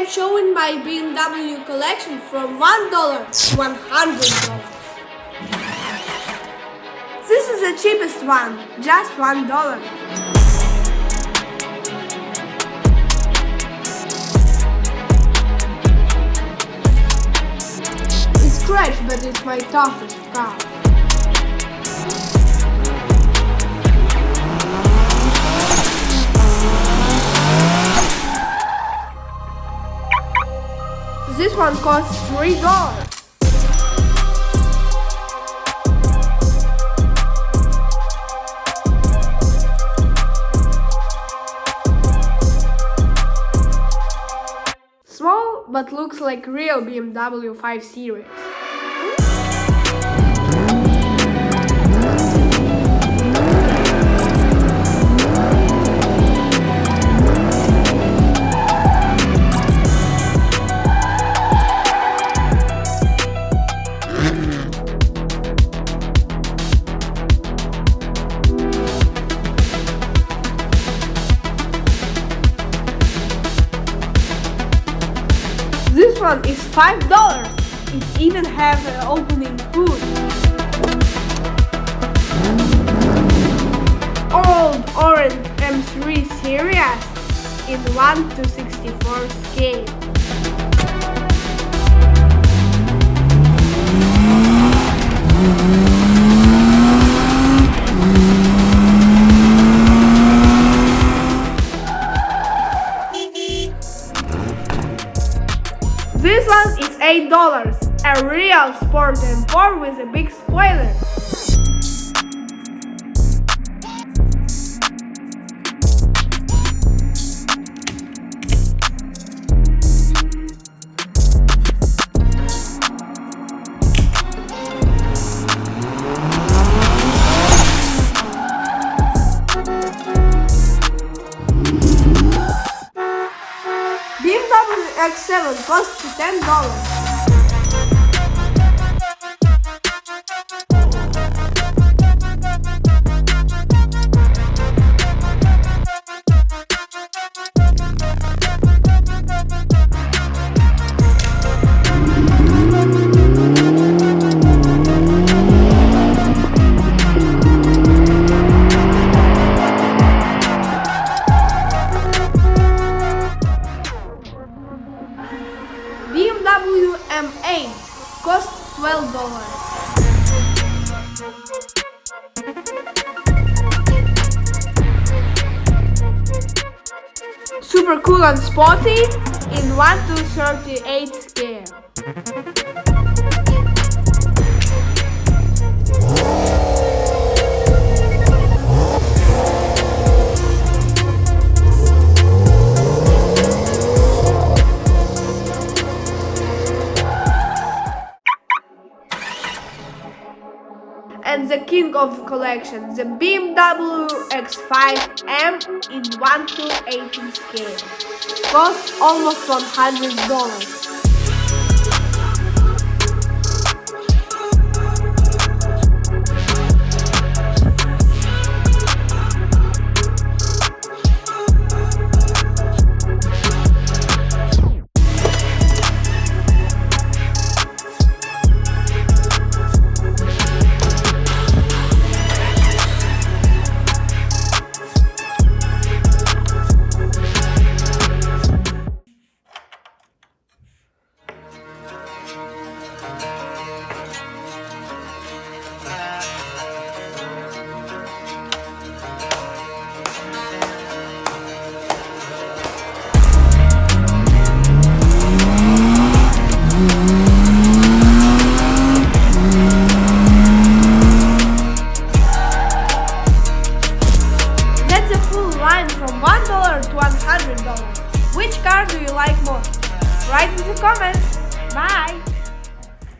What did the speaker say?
am showing my BMW collection from $1 to $100. This is the cheapest one, just $1. It's scratched, but it's my toughest car. This one costs $3. Small, but looks like real BMW 5 Series. This one is $5. It even has an opening hood. Old orange M3 series in 1:64 scale. This one is $8, a real sport M4 with a big spoiler. BMW X5 costs $10. BMW M8 costs $12. Super cool and sporty in 1:38 scale. And the king of the collection, the BMW X5 M in 1:18 scale, costs almost $100. From $1 to $100. Which car do you like most? Write in the comments. Bye!